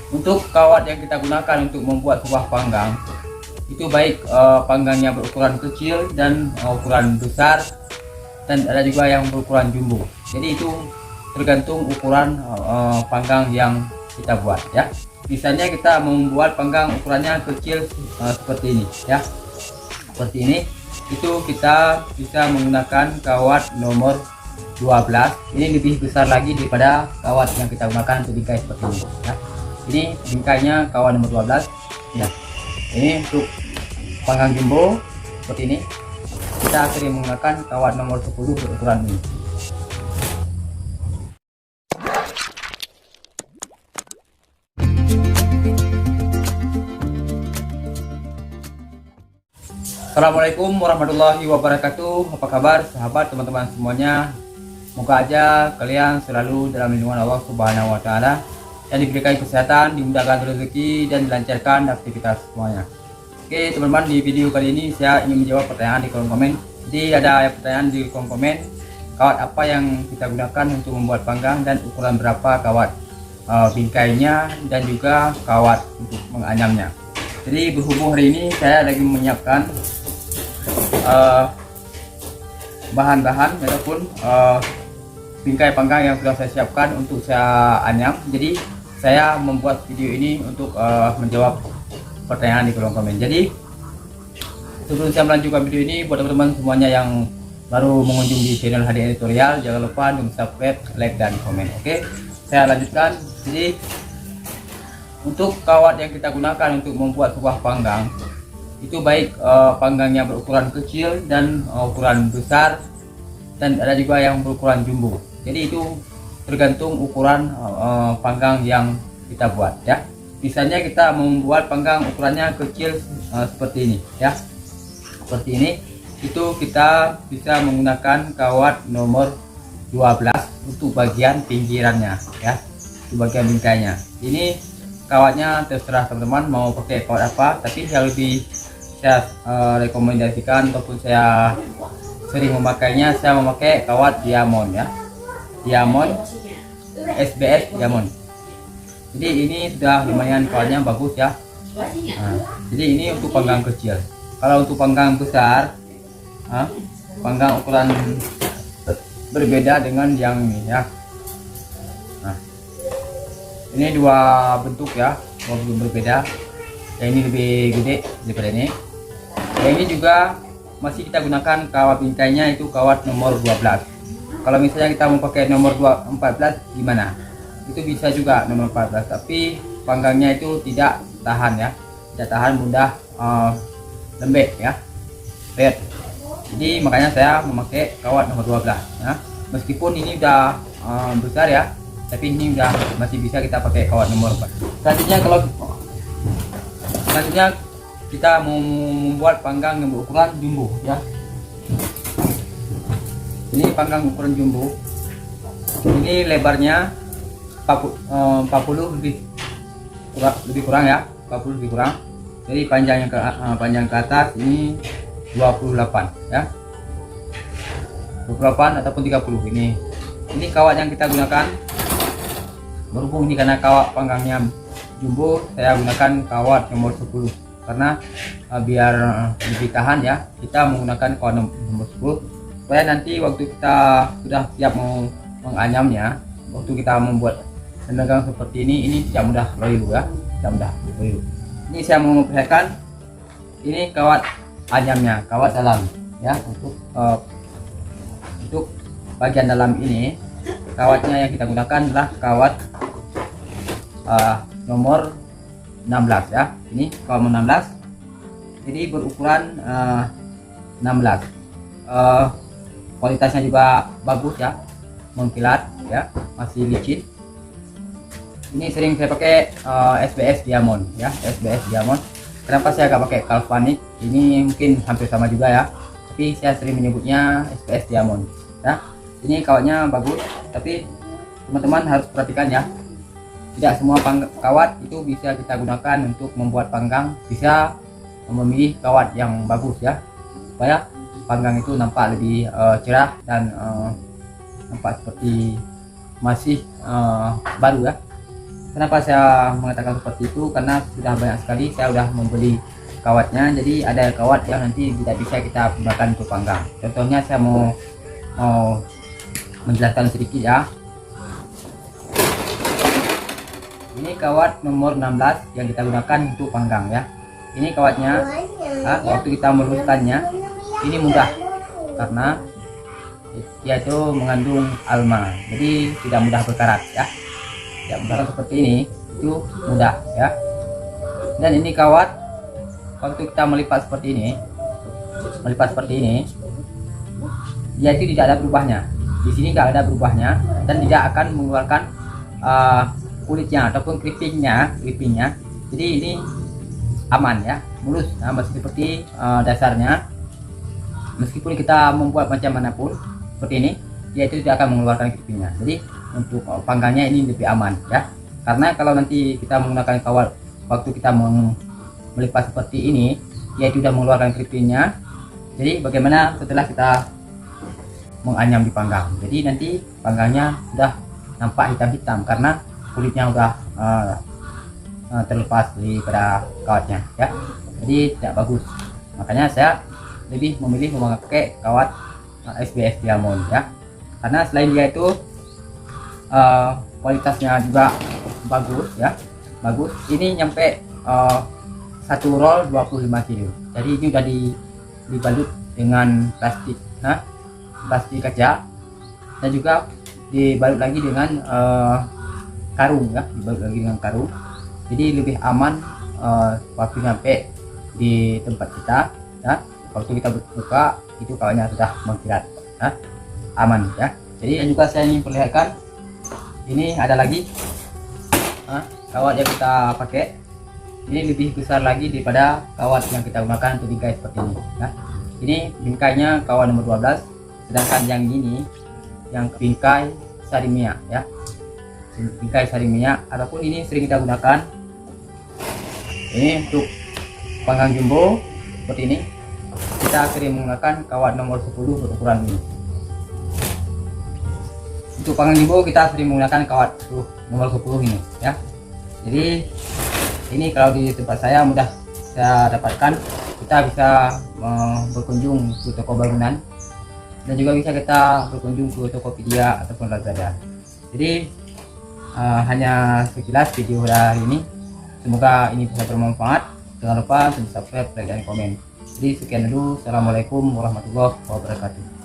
Untuk kawat yang kita gunakan untuk membuat sebuah panggang, itu baik panggangnya berukuran kecil dan ukuran besar, dan ada juga yang berukuran jumbo. Jadi itu tergantung ukuran panggang yang kita buat ya. Misalnya kita membuat panggang ukurannya kecil seperti ini ya, seperti ini, itu kita bisa menggunakan kawat nomor 12. Ini lebih besar lagi daripada kawat yang kita gunakan untuk bingkai seperti ini ya. Ini bingkainya kawat nomor 12 ya. Ini untuk panggang jumbo seperti ini, kita sering menggunakan kawat nomor 10 berukuran ini. Assalamualaikum warahmatullahi wabarakatuh. Apa kabar sahabat, teman-teman semuanya? Semoga aja kalian selalu dalam lindungan Allah Subhanahu wa taala, dan diberikan kesehatan, dimudahkan rezeki, dan dilancarkan aktivitas semuanya. Oke teman-teman, di video kali ini saya ingin menjawab pertanyaan di kolom komen. Jadi ada pertanyaan di kolom komen, kawat apa yang kita gunakan untuk membuat panggang dan ukuran berapa kawat bingkainya dan juga kawat untuk menganyamnya. Jadi berhubung hari ini saya lagi menyiapkan bahan-bahan ataupun bingkai panggang yang sudah saya siapkan untuk saya anyam. Jadi saya membuat video ini untuk menjawab pertanyaan di kolom komen. Jadi sebelum saya melanjutkan video ini, buat teman-teman semuanya yang baru mengunjungi channel HD Editorial, jangan lupa untuk subscribe, like, dan komen. Oke, saya lanjutkan. Jadi untuk kawat yang kita gunakan untuk membuat sebuah panggang, itu baik panggangnya berukuran kecil dan ukuran besar, dan ada juga yang berukuran jumbo. Jadi itu tergantung ukuran panggang yang kita buat ya. Misalnya kita membuat panggang ukurannya kecil seperti ini ya, seperti ini, itu kita bisa menggunakan kawat nomor 12 untuk bagian pinggirannya ya, untuk bagian bingkainya. Ini kawatnya terserah teman-teman mau pakai kawat apa, tapi yang lebih saya rekomendasikan ataupun saya sering memakainya, saya memakai kawat diamond ya, diamond, SBS diamond. Jadi ini sudah lumayan kawatnya bagus ya. Jadi ini untuk panggang kecil. Kalau untuk panggang besar, panggang ukuran berbeda dengan yang ini ya. Ini dua bentuk ya, dua bentuk berbeda. Yang ini lebih gede daripada ini. Yang ini juga masih kita gunakan kawat bingkainya itu kawat nomor 12. Kalau misalnya kita mau pakai nomor 14 gimana? Itu bisa juga nomor 14, tapi panggangnya itu tidak tahan ya, tidak tahan, mudah lembek ya, red. Jadi makanya saya memakai kawat nomor 12 ya. Meskipun ini udah besar ya, tapi ini udah masih bisa kita pakai kawat nomor 4. Selanjutnya kita mau membuat panggang yang berukuran jumbo ya. Ini panggang ukuran jumbo. Ini lebarnya 40 lebih kurang ya, 40 lebih kurang. Jadi panjang ke atas ini 28 ya, 28 ataupun 30. Ini kawat yang kita gunakan. Berhubung ini karena kawat panggangnya jumbo, saya gunakan kawat nomor 10 karena biar lebih tahan ya. Kita menggunakan kawat nomor 10 supaya nanti waktu kita sudah siap mau menganyamnya, waktu kita membuat panggang seperti ini tidak mudah loyo ya, tidak mudah loyo. Ini saya mau memperlihatkan ini kawat anyamnya, kawat dalam ya. Untuk bagian dalam ini, kawatnya yang kita gunakan adalah kawat nomor 16 ya. Ini kawat nomor 16, jadi berukuran 16. Kualitasnya juga bagus ya, mengkilat ya, masih licin. Ini sering saya pakai SBS diamond ya, SBS diamond. Kenapa saya agak pakai galvanik? Ini mungkin hampir sama juga ya, tapi saya sering menyebutnya SBS diamond ya. Ini kawatnya bagus, tapi teman-teman harus perhatikan ya, tidak semua kawat itu bisa kita gunakan untuk membuat panggang. Bisa memilih kawat yang bagus ya, supaya panggang itu nampak lebih cerah dan nampak seperti masih baru ya. Kenapa saya mengatakan seperti itu? Karena sudah banyak sekali saya sudah membeli kawatnya. Jadi ada kawat yang nanti tidak bisa kita gunakan untuk panggang. Contohnya saya mau menjelaskan sedikit ya. Ini kawat nomor 16 yang kita gunakan untuk panggang ya. Ini kawatnya, waktu kita meluruskannya ini mudah karena dia itu mengandung alma, jadi tidak mudah berkarat ya. Tidak mudah seperti ini, itu mudah ya. Dan ini kawat waktu kita melipat seperti ini, dia itu tidak ada berubahnya. Di sini tidak ada berubahnya dan tidak akan mengeluarkan kulitnya ataupun clippingnya. Jadi ini aman ya, mulus. Nah, masih seperti dasarnya. Meskipun kita membuat macam manapun seperti ini, dia itu tidak akan mengeluarkan clippingnya. Jadi untuk panggangnya ini lebih aman ya. Karena kalau nanti kita menggunakan kawat waktu kita melipat seperti ini, dia itu sudah mengeluarkan clippingnya. Jadi bagaimana setelah kita menganyam di panggang? Jadi nanti panggangnya sudah nampak hitam-hitam karena kulitnya sudah terlepas daripada kawatnya ya. Jadi tidak bagus. Makanya saya lebih memilih memakai kawat SBS Diamond ya. Karena selain dia itu kualitasnya juga bagus ya. Bagus. Ini nyampe satu roll 25 kilo. Jadi ini sudah dibalut dengan plastik, plastik kaca, dan juga dibalut lagi dengan karung ya, jadi lebih aman waktu nyampe di tempat kita ya. Waktu kita buka itu kawatnya sudah mengkilat ya, aman ya. Jadi yang juga saya ingin perlihatkan, ini ada lagi kawat yang kita pakai. Ini lebih besar lagi daripada kawat yang kita gunakan untuk bingkai seperti ini ya. Ini bingkainya kawat nomor 12, sedangkan yang ini yang bingkai sari minyak ya. Bingkai sari minyak ataupun ini sering kita gunakan ini untuk panggang jumbo seperti ini. Kita sering menggunakan kawat nomor 10 berukuran ini. Untuk panggang jumbo kita sering menggunakan kawat nomor 10 ini ya. Jadi ini kalau di tempat saya mudah saya dapatkan. Kita bisa berkunjung ke toko bangunan dan juga bisa kita berkunjung ke Tokopedia ataupun Lazada. Jadi hanya sekilas video hari ini. Semoga ini bisa bermanfaat. Jangan lupa subscribe, like, dan komen. Jadi sekian dulu. Assalamualaikum warahmatullahi wabarakatuh.